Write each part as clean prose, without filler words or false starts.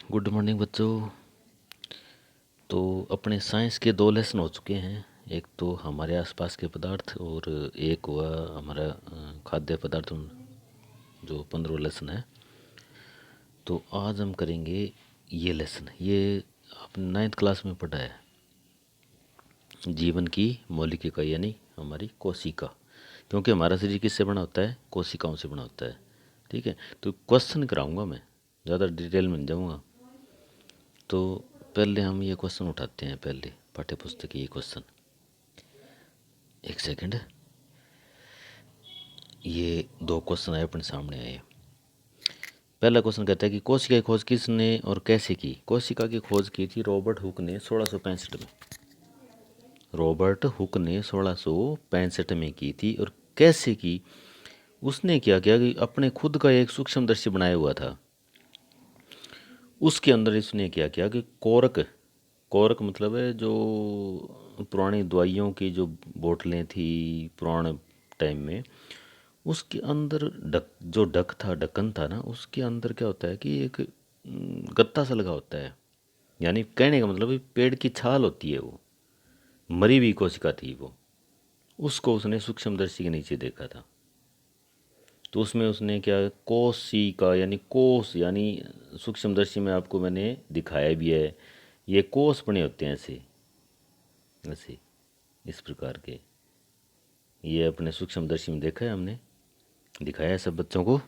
Good morning बच्चों। तो अपने साइंस के दो लेसन हो चुके हैं। एक तो हमारे आसपास के पदार्थ और एक हुआ हमारा खाद्य पदार्थ, जो 15 लेसन है। तो आज हम करेंगे ये लेसन। ये आपने 9th क्लास में पढ़ा है, जीवन की मौलिक इकाई यानी हमारी कोशिका। क्योंकि हमारा शरीर किससे बना होता है? कोशिकाओं से बना होता है। ठीक है, तो क्वेश्चन कराऊंगा मैं, ज़्यादा डिटेल में नहीं जाऊँगा। तो पहले हम ये क्वेश्चन उठाते हैं, पहले पाठ्य पुस्तक की ये क्वेश्चन। एक सेकंड, ये दो क्वेश्चन आए अपने सामने आए। पहला क्वेश्चन कहता है कि कोशिका की खोज किसने और कैसे की? कोशिका की खोज की थी रॉबर्ट हुक ने 1665 में। रॉबर्ट हुक ने 1665 में की थी। और कैसे की? उसने क्या किया कि अपने खुद का एक सूक्ष्मदर्शी बनाया हुआ था। उसके अंदर इसने क्या किया कि कोरक, कोरक मतलब है जो पुरानी दवाइयों की जो बोतलें थी पुराने टाइम में, उसके अंदर जो ढक्कन था ना, उसके अंदर क्या होता है कि एक गत्ता सा लगा होता है। यानी कहने का मतलब पेड़ की छाल होती है, वो मरी हुई कोशिका थी वो। उसको उसने सूक्ष्मदर्शी के नीचे देखा था। तो उसमें उसने क्या, कोशिका यानी कोष, यानी सूक्ष्मदर्शी में आपको मैंने दिखाया भी है, ये कोष बने होते हैं ऐसे ऐसे, इस प्रकार के। ये अपने सूक्ष्मदर्शी में देखा है, हमने दिखाया है सब बच्चों को,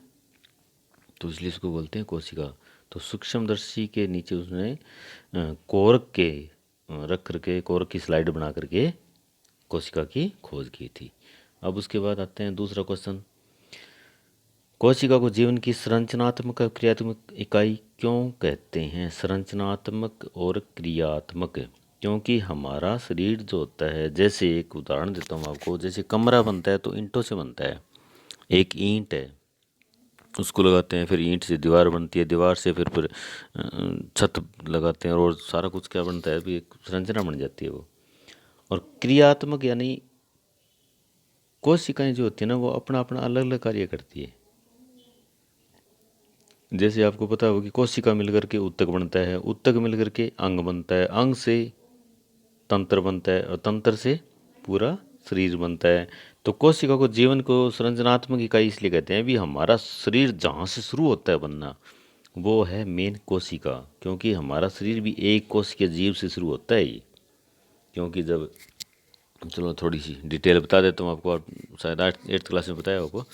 तो इसलिए इसको बोलते हैं कोशिका। तो सूक्ष्मदर्शी के नीचे उसने कोरक के रख करके, कोरक की स्लाइड बना करके कोशिका की खोज की थी। अब उसके बाद आते हैं दूसरा क्वेश्चन। कोशिका को जीवन की संरचनात्मक और क्रियात्मक इकाई क्यों कहते हैं? संरचनात्मक और क्रियात्मक, क्योंकि हमारा शरीर जो होता है, जैसे एक उदाहरण देता हूँ आपको, जैसे कमरा बनता है तो ईंटों से बनता है। एक ईंट है, उसको लगाते हैं, फिर ईंट से दीवार बनती है, दीवार से फिर छत लगाते हैं, और सारा कुछ क्या बनता है, भी एक संरचना बन जाती है वो। और क्रियात्मक यानी कोशिकाएं जो होती है ना, वो अपना अपना अलग अलग कार्य करती है। जैसे आपको पता होगा कि कोशिका मिलकर के ऊतक बनता है, ऊतक मिलकर के अंग बनता है, अंग से तंत्र बनता है, और तंत्र से पूरा शरीर बनता है। तो कोशिका को जीवन को संरचनात्मक इकाई इसलिए कहते हैं, भी हमारा शरीर जहाँ से शुरू होता है बनना, वो है मेन कोशिका। क्योंकि हमारा शरीर भी एक कोशिकीय जीव से शुरू होता है ही। क्योंकि जब, चलो थोड़ी सी डिटेल बता देता हूँ आपको, और शायद 8th क्लास में बताया आपको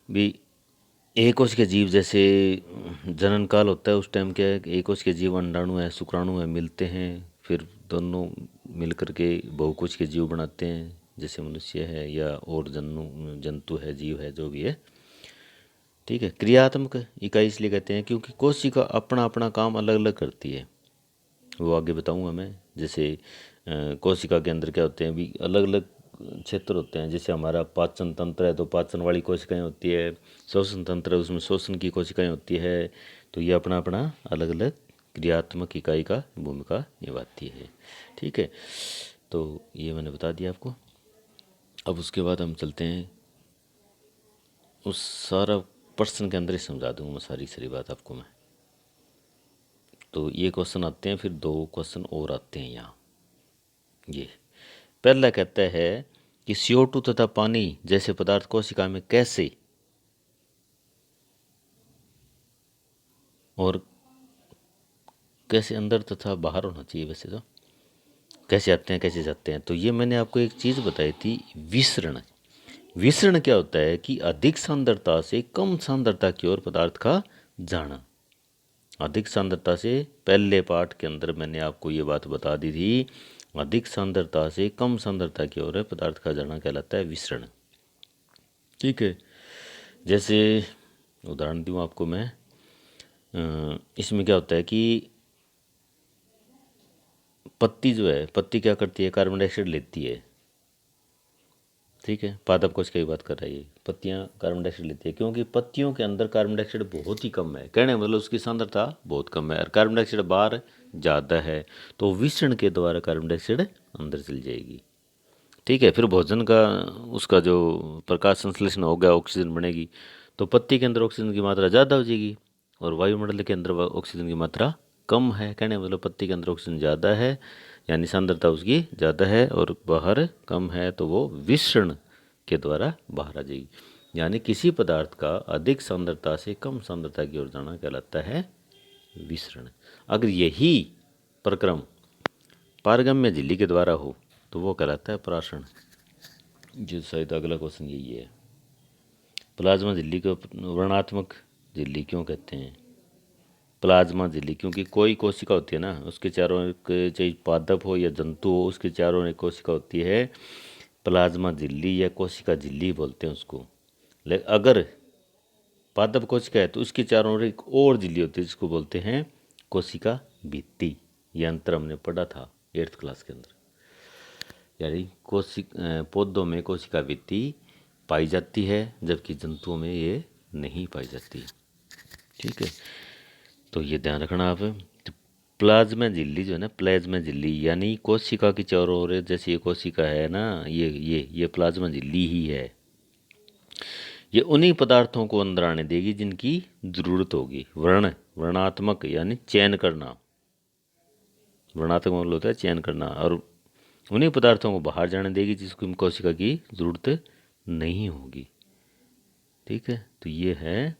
भी। एक कोश के जीव, जैसे जनन काल होता है, उस टाइम क्या है कि एक कोश के जीव अंडाणु है शुक्राणु है मिलते हैं, फिर दोनों मिलकर के बहुकोश के जीव बनाते हैं, जैसे मनुष्य है या और जंतु है, जीव है, जो भी है। ठीक है, क्रियात्मक इकाई इसलिए कहते हैं क्योंकि कोशिका अपना अपना काम अलग अलग करती है। वो आगे बताऊंगा मैं। जैसे कोशिका के अंदर क्या होते हैं, भी अलग अलग क्षेत्र होते हैं। जैसे हमारा पाचन तंत्र है तो पाचन वाली कोशिकाएं होती है, श्वसन तंत्र है उसमें श्वसन की कोशिकाएं होती है। तो ये अपना अपना अलग अलग क्रियात्मक इकाई का भूमिका निभाती है। ठीक है, तो ये मैंने बता दिया आपको। अब उसके बाद हम चलते हैं, उस सारा प्रश्न के अंदर ही समझा दूंगा मैं सारी सारी बात आपको मैं। तो ये क्वेश्चन आते हैं, फिर दो क्वेश्चन और आते हैं यहाँ। ये पहला कहता है कि CO2 तथा पानी जैसे पदार्थ कोशिका में कैसे और कैसे अंदर तथा बाहर होना चाहिए, वैसे तो कैसे आते हैं कैसे जाते हैं। तो ये मैंने आपको एक चीज़ बताई थी, विसरण। विसरण क्या होता है कि अधिक सांद्रता से कम सांद्रता की ओर पदार्थ का जाना। अधिक सांद्रता से, पहले पाठ के अंदर मैंने आपको ये बात बता दी थी, अधिक सांद्रता से कम सांद्रता की ओर पदार्थ का जाना कहलाता है विसरण। ठीक है, जैसे उदाहरण दूँ आपको मैं, इसमें क्या होता है कि पत्ती जो है, पत्ती क्या करती है, कार्बन डाइऑक्साइड लेती है। ठीक है, पादप कोश की बात कर रही है, पत्तियां कार्बन डाइऑक्साइड लेती है, क्योंकि पत्तियों के अंदर कार्बन डाइऑक्साइड बहुत ही कम है। कहने का मतलब उसकी सांद्रता बहुत कम है, और कार्बन डाइऑक्साइड बाहर ज़्यादा है। तो विसरण के द्वारा कार्बन डाइऑक्साइड अंदर चली जाएगी। ठीक है, फिर भोजन का, उसका जो प्रकाश संश्लेषण हो गया, ऑक्सीजन बनेगी, तो पत्ती के अंदर ऑक्सीजन की मात्रा ज़्यादा हो जाएगी, और वायुमंडल के अंदर ऑक्सीजन की मात्रा कम है। कहने का मतलब पत्ती के अंदर ऑक्सीजन ज़्यादा है, यानी सांद्रता उसकी ज़्यादा है, और बाहर कम है, तो वो विसरण के द्वारा बाहर आ जाएगी। यानी किसी पदार्थ का अधिक सांद्रता से कम सांद्रता की ओर जाना कहलाता है विसरण। अगर यही प्रक्रम पारगम्य झिल्ली के द्वारा हो तो वो कहलाता है परासरण। जो शायद अगला क्वेश्चन यही है, प्लाज्मा झिल्ली को वर्णात्मक झिल्ली क्यों कहते हैं? प्लाज्मा झिल्ली, क्योंकि कोई कोशिका होती है ना, उसके चारों ओर चाहे पादप हो या जंतु हो, उसके चारों ओर एक कोशिका होती है, प्लाज्मा झिल्ली या कोशिका झिल्ली बोलते हैं उसको। लेकिन अगर पादप कोशिका है तो उसके चारों ओर एक और झिल्ली होती है जिसको बोलते हैं कोशिका भित्ति। ये अंतर हमने पढ़ा था 8th क्लास के अंदर। यानी पौधों में कोशिका भित्ति पाई जाती है, जबकि जंतुओं में ये नहीं पाई जाती। ठीक है, तो ये ध्यान रखना आप। तो प्लाज्मा झिल्ली जो है ना, प्लाज्मा झिल्ली यानी कोशिका की चारों ओर, जैसे ये कोशिका है ना, ये प्लाज्मा झिल्ली ही है। ये उन्हीं पदार्थों को अंदर आने देगी जिनकी जरूरत होगी। वर्णात्मक यानी चयन करना, वर्णात्मक मतलब होता है चयन करना, और उन्हीं पदार्थों को बाहर जाने देगी जिसको कोशिका की जरूरत नहीं होगी। ठीक है, तो ये है,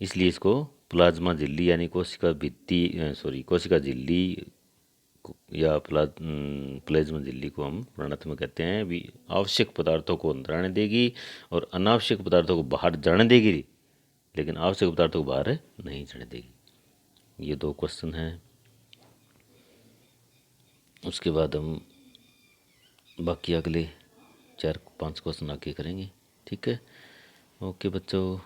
इसलिए इसको प्लाज्मा झिल्ली यानी कोशिका भित्ति कोशिका झिल्ली या प्लाज्मा झिल्ली को हम वर्णात्मक कहते हैं। भी आवश्यक पदार्थों को अंदर आने देगी और अनावश्यक पदार्थों को बाहर जाने देगी, लेकिन आवश्यक पदार्थों को बाहर नहीं जाने देगी। ये 2 क्वेश्चन हैं। उसके बाद हम बाकी अगले 4-5 क्वेश्चन आगे करेंगे। ठीक है, ओके बच्चों।